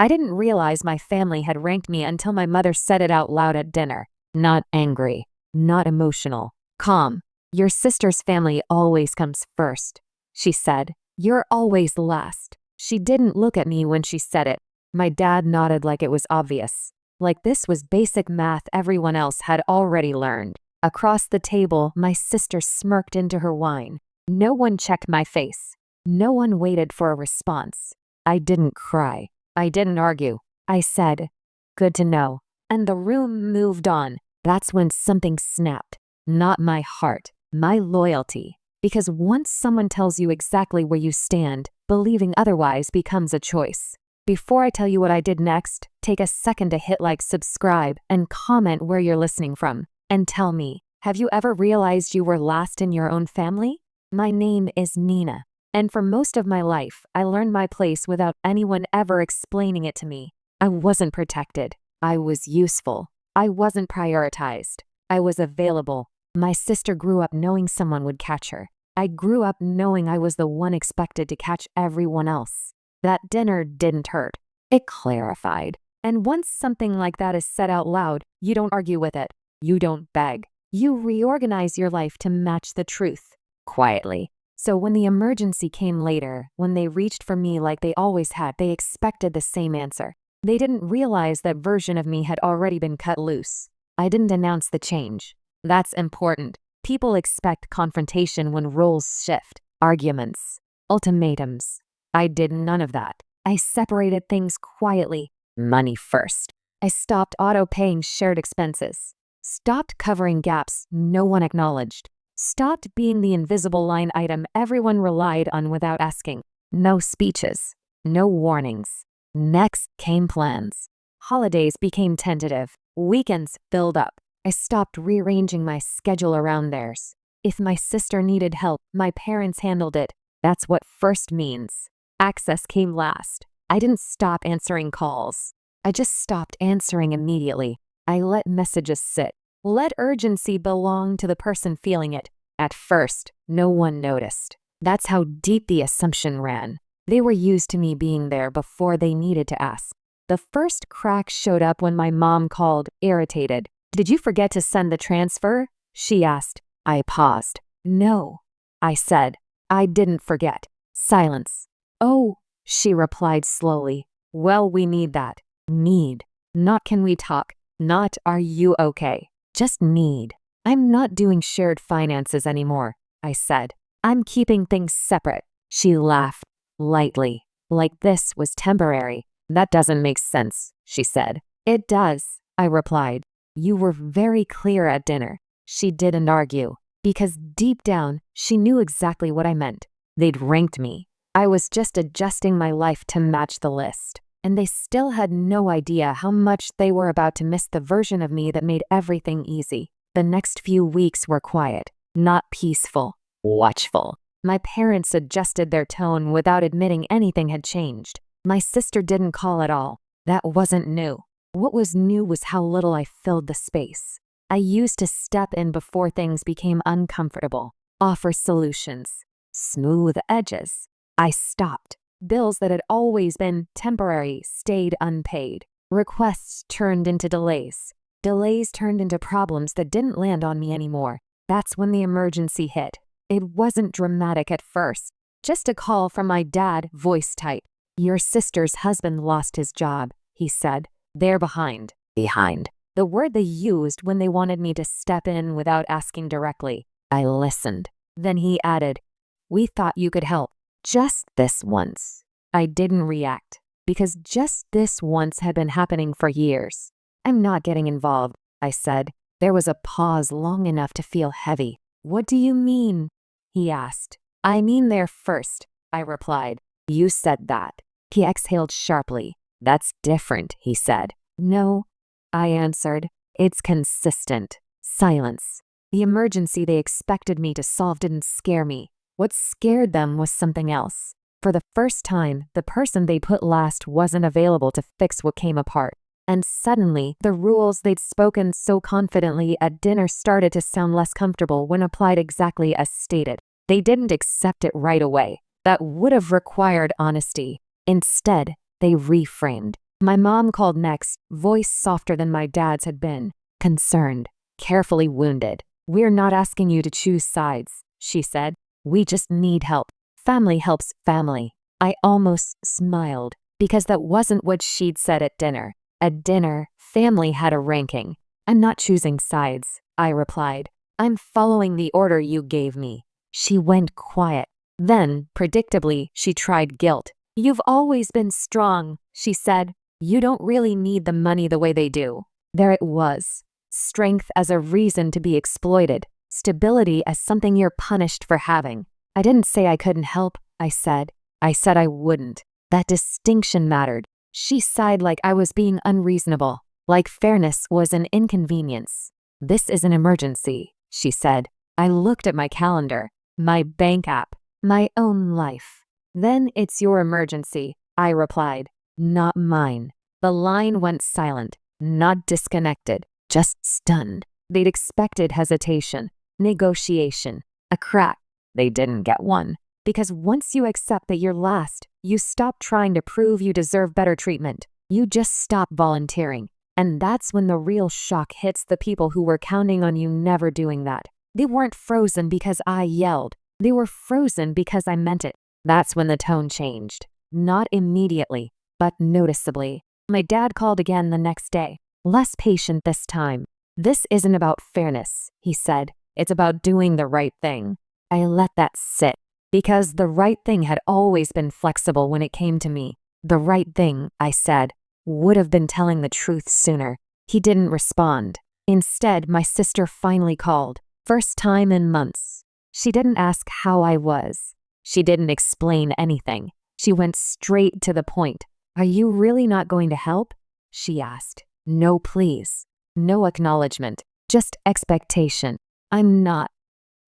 I didn't realize my family had ranked me until my mother said it out loud at dinner. Not angry, not emotional, calm. Your sister's family always comes first, she said. You're always last. She didn't look at me when she said it. My dad nodded like it was obvious. Like this was basic math everyone else had already learned. Across the table, my sister smirked into her wine. No one checked my face. No one waited for a response. I didn't cry. I didn't argue. I said, "Good to know." And the room moved on. That's when something snapped. Not my heart, my loyalty. Because once someone tells you exactly where you stand, believing otherwise becomes a choice. Before I tell you what I did next, take a second to hit like, subscribe, and comment where you're listening from. And tell me, have you ever realized you were last in your own family? My name is Nina. And for most of my life, I learned my place without anyone ever explaining it to me. I wasn't protected. I was useful. I wasn't prioritized. I was available. My sister grew up knowing someone would catch her. I grew up knowing I was the one expected to catch everyone else. That dinner didn't hurt. It clarified. And once something like that is said out loud, you don't argue with it. You don't beg. You reorganize your life to match the truth. Quietly. So when the emergency came later, when they reached for me like they always had, they expected the same answer. They didn't realize that version of me had already been cut loose. I didn't announce the change. That's important. People expect confrontation when roles shift, arguments, ultimatums. I did none of that. I separated things quietly. Money first. I stopped auto-paying shared expenses. Stopped covering gaps no one acknowledged. Stopped being the invisible line item everyone relied on without asking. No speeches. No warnings. Next came plans. Holidays became tentative. Weekends filled up. I stopped rearranging my schedule around theirs. If my sister needed help, my parents handled it. That's what first means. Access came last. I didn't stop answering calls. I just stopped answering immediately. I let messages sit. Let urgency belong to the person feeling it. At first, no one noticed. That's how deep the assumption ran. They were used to me being there before they needed to ask. The first crack showed up when my mom called, irritated. "Did you forget to send the transfer?" she asked. I paused. "No," I said. "I didn't forget." Silence. "Oh," she replied slowly. "Well, we need that." Need. Not can we talk. Not are you okay. Just need. "I'm not doing shared finances anymore," I said. "I'm keeping things separate." She laughed, lightly, like this was temporary. "That doesn't make sense," she said. "It does," I replied. "You were very clear at dinner." She didn't argue, because deep down, she knew exactly what I meant. They'd ranked me. I was just adjusting my life to match the list. And they still had no idea how much they were about to miss the version of me that made everything easy. The next few weeks were quiet, not peaceful, watchful. My parents adjusted their tone without admitting anything had changed. My sister didn't call at all. That wasn't new. What was new was how little I filled the space. I used to step in before things became uncomfortable, offer solutions, smooth edges. I stopped. Bills that had always been temporary stayed unpaid. Requests turned into delays. Delays turned into problems that didn't land on me anymore. That's when the emergency hit. It wasn't dramatic at first. Just a call from my dad, voice tight. "Your sister's husband lost his job," he said. "They're behind." Behind. The word they used when they wanted me to step in without asking directly. I listened. Then he added, "We thought you could help. Just this once." I didn't react, because just this once had been happening for years. "I'm not getting involved," I said. There was a pause long enough to feel heavy. "What do you mean?" he asked. "I mean they're first," I replied. "You said that." He exhaled sharply. "That's different," he said. "No," I answered. "It's consistent." Silence. The emergency they expected me to solve didn't scare me. What scared them was something else. For the first time, the person they put last wasn't available to fix what came apart. And suddenly, the rules they'd spoken so confidently at dinner started to sound less comfortable when applied exactly as stated. They didn't accept it right away. That would have required honesty. Instead, they reframed. My mom called next, voice softer than my dad's had been. Concerned, carefully wounded. "We're not asking you to choose sides," she said. "We just need help. Family helps family." I almost smiled, because that wasn't what she'd said at dinner. At dinner, family had a ranking. "I'm not choosing sides," I replied. "I'm following the order you gave me." She went quiet. Then, predictably, she tried guilt. "You've always been strong," she said. "You don't really need the money the way they do." There it was. Strength as a reason to be exploited. Stability as something you're punished for having. I didn't say I couldn't help, I said. I said I wouldn't. That distinction mattered. She sighed like I was being unreasonable, like fairness was an inconvenience. "This is an emergency," she said. I looked at my calendar, my bank app, my own life. "Then it's your emergency," I replied. "Not mine." The line went silent, not disconnected, just stunned. They'd expected hesitation, negotiation, a crack. They didn't get one. Because once you accept that you're last, you stop trying to prove you deserve better treatment. You just stop volunteering. And that's when the real shock hits the people who were counting on you never doing that. They weren't frozen because I yelled. They were frozen because I meant it. That's when the tone changed. Not immediately, but noticeably. My dad called again the next day, less patient this time. "This isn't about fairness," he said. "It's about doing the right thing." I let that sit, because the right thing had always been flexible when it came to me. The right thing, I said, would have been telling the truth sooner. He didn't respond. Instead, my sister finally called. First time in months. She didn't ask how I was. She didn't explain anything. She went straight to the point. "Are you really not going to help?" she asked. No please. No acknowledgement. Just expectation. "I'm not,"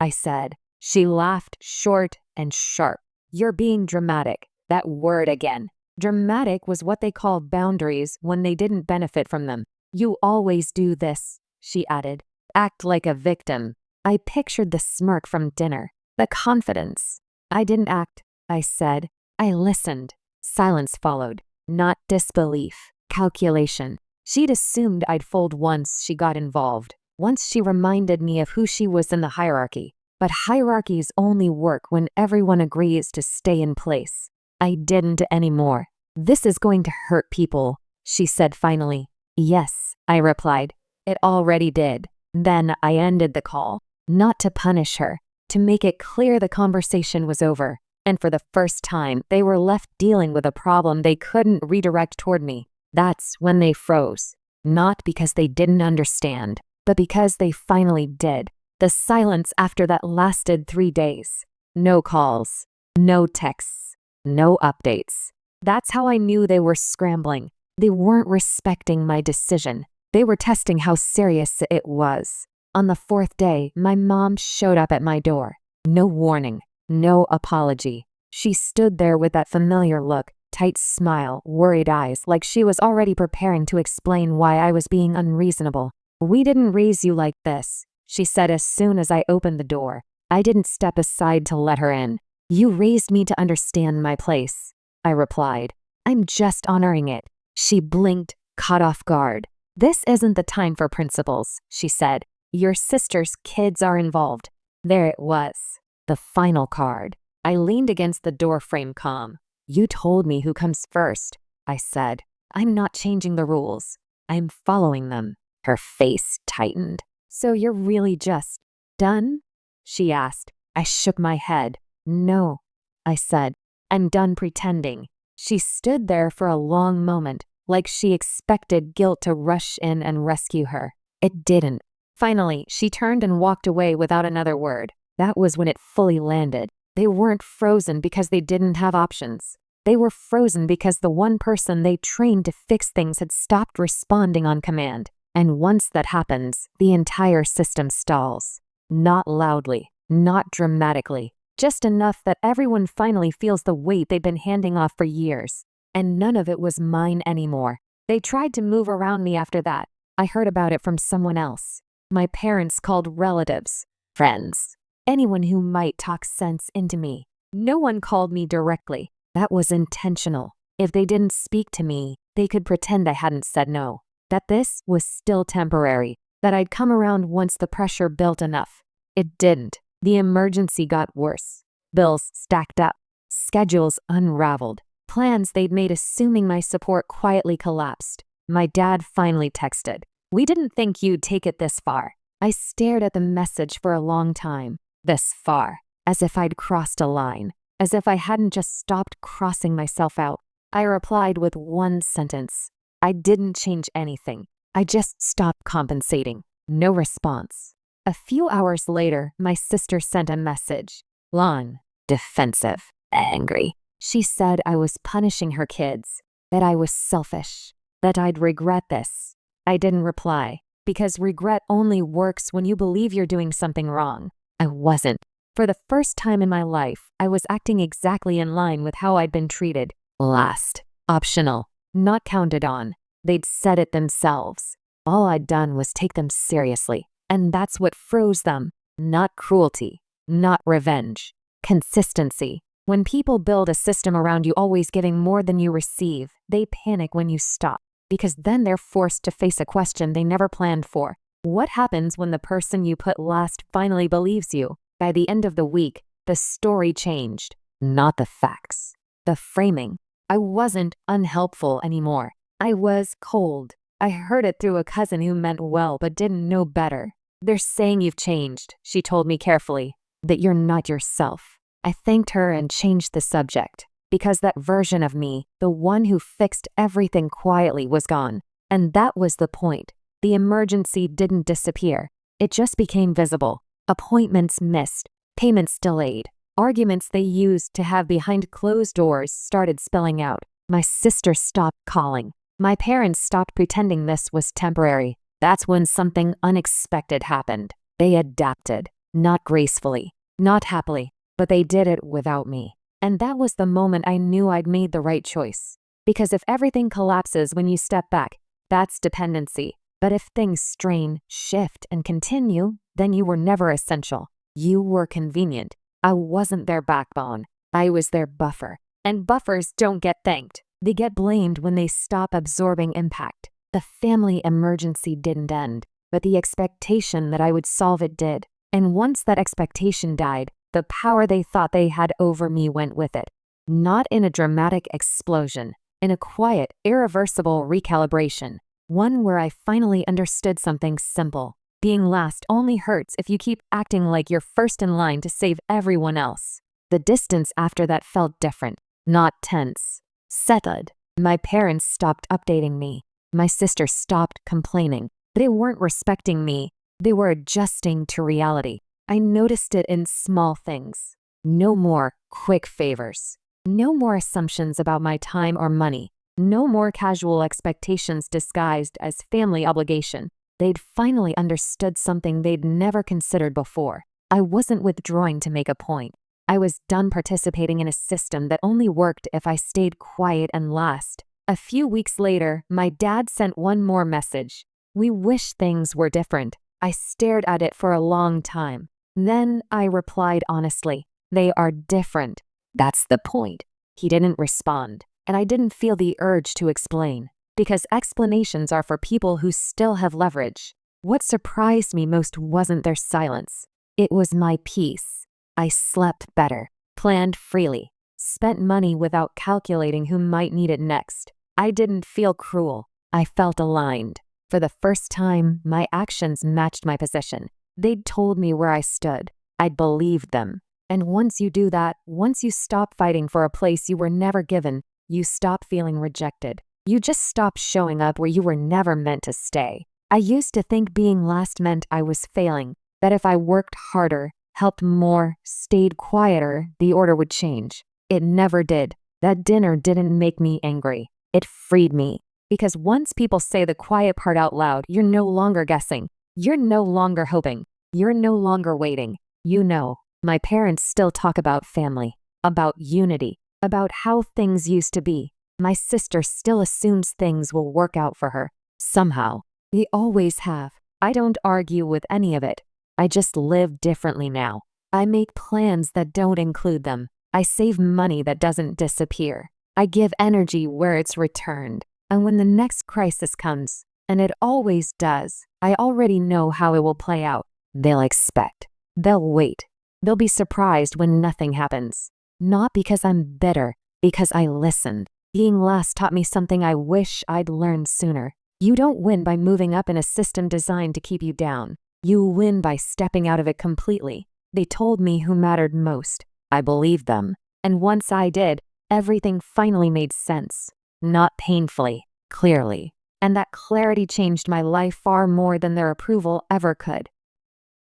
I said. She laughed short and sharp. "You're being dramatic." That word again. Dramatic was what they called boundaries when they didn't benefit from them. "You always do this," she added. "Act like a victim." I pictured the smirk from dinner, the confidence. "I didn't act," I said. I listened. Silence followed. Not disbelief, calculation. She'd assumed I'd fold once she got involved, once she reminded me of who she was in the hierarchy. But hierarchies only work when everyone agrees to stay in place. I didn't anymore. "This is going to hurt people," she said finally. "Yes," I replied. "It already did." Then I ended the call, not to punish her, to make it clear the conversation was over. And for the first time, they were left dealing with a problem they couldn't redirect toward me. That's when they froze. Not because they didn't understand, but because they finally did. The silence after that lasted 3 days. No calls, no texts, no updates. That's how I knew they were scrambling. They weren't respecting my decision. They were testing how serious it was. On the 4th day, my mom showed up at my door. No warning, no apology. She stood there with that familiar look, tight smile, worried eyes, like she was already preparing to explain why I was being unreasonable. "We didn't raise you like this," she said as soon as I opened the door. I didn't step aside to let her in. "You raised me to understand my place," I replied. "I'm just honoring it." She blinked, caught off guard. "This isn't the time for principles," she said. "Your sister's kids are involved." There it was, the final card. I leaned against the doorframe calm. "You told me who comes first," I said. "I'm not changing the rules. I'm following them." Her face tightened. "So you're really just done?" she asked. I shook my head. "No," I said. "I'm done pretending." She stood there for a long moment, like she expected guilt to rush in and rescue her. It didn't. Finally, she turned and walked away without another word. That was when it fully landed. They weren't frozen because they didn't have options. They were frozen because the one person they trained to fix things had stopped responding on command. And once that happens, the entire system stalls. Not loudly, not dramatically, just enough that everyone finally feels the weight they've been handing off for years. And none of it was mine anymore. They tried to move around me after that. I heard about it from someone else. My parents called relatives, friends, anyone who might talk sense into me. No one called me directly. That was intentional. If they didn't speak to me, They could pretend I hadn't said no, that this was still temporary, that I'd come around once the pressure built enough. It didn't. The emergency got worse. Bills stacked up. Schedules unraveled. Plans they'd made assuming my support quietly collapsed. My dad finally texted, "We didn't think you'd take it this far." I stared at the message for a long time. This far. As if I'd crossed a line. As if I hadn't just stopped crossing myself out. I replied with one sentence. I didn't change anything. I just stopped compensating. No response. A few hours later, my sister sent a message. Long, defensive, angry. She said I was punishing her kids, that I was selfish, that I'd regret this. I didn't reply, because regret only works when you believe you're doing something wrong. I wasn't. For the first time in my life, I was acting exactly in line with how I'd been treated. Last. Optional. Not counted on. They'd said it themselves. All I'd done was take them seriously. And that's what froze them. Not cruelty. Not revenge. Consistency. When people build a system around you always giving more than you receive, they panic when you stop. Because then they're forced to face a question they never planned for. What happens when the person you put last finally believes you? By the end of the week, the story changed. Not the facts. The framing. I wasn't unhelpful anymore. I was cold. I heard it through a cousin who meant well but didn't know better. "They're saying you've changed," she told me carefully, "that you're not yourself." I thanked her and changed the subject, because that version of me, the one who fixed everything quietly, was gone. And that was the point. The emergency didn't disappear. It just became visible. Appointments missed, payments delayed, arguments they used to have behind closed doors started spilling out. My sister stopped calling. My parents stopped pretending this was temporary. That's when something unexpected happened. They adapted, not gracefully, not happily, but they did it without me. And that was the moment I knew I'd made the right choice. Because if everything collapses when you step back, that's dependency. But if things strain, shift, and continue, then you were never essential. You were convenient. I wasn't their backbone. I was their buffer. And buffers don't get thanked. They get blamed when they stop absorbing impact. The family emergency didn't end, but the expectation that I would solve it did. And once that expectation died, the power they thought they had over me went with it. Not in a dramatic explosion, in a quiet, irreversible recalibration. One where I finally understood something simple. Being last only hurts if you keep acting like you're first in line to save everyone else. The distance after that felt different, not tense. Settled. My parents stopped updating me. My sister stopped complaining. They weren't respecting me. They were adjusting to reality. I noticed it in small things. No more quick favors. No more assumptions about my time or money. No more casual expectations disguised as family obligation. They'd finally understood something they'd never considered before. I wasn't withdrawing to make a point. I was done participating in a system that only worked if I stayed quiet and last. A few weeks later, my dad sent one more message. "We wish things were different." I stared at it for a long time. Then I replied honestly, "They are different. That's the point." He didn't respond, and I didn't feel the urge to explain, because explanations are for people who still have leverage. What surprised me most wasn't their silence. It was my peace. I slept better, planned freely, spent money without calculating who might need it next. I didn't feel cruel. I felt aligned. For the first time, my actions matched my position. They'd told me where I stood. I'd believed them. And once you do that, once you stop fighting for a place you were never given, you stop feeling rejected. You just stop showing up where you were never meant to stay. I used to think being last meant I was failing, that if I worked harder, helped more, stayed quieter, the order would change. It never did. That dinner didn't make me angry. It freed me. Because once people say the quiet part out loud, you're no longer guessing. You're no longer hoping. You're no longer waiting. You know. My parents still talk about family, about unity, about how things used to be. My sister still assumes things will work out for her. Somehow. They always have. I don't argue with any of it. I just live differently now. I make plans that don't include them. I save money that doesn't disappear. I give energy where it's returned. And when the next crisis comes, and it always does, I already know how it will play out. They'll expect. They'll wait. They'll be surprised when nothing happens. Not because I'm bitter, because I listened. Being last taught me something I wish I'd learned sooner. You don't win by moving up in a system designed to keep you down. You win by stepping out of it completely. They told me who mattered most. I believed them. And once I did, everything finally made sense. Not painfully, clearly. And that clarity changed my life far more than their approval ever could.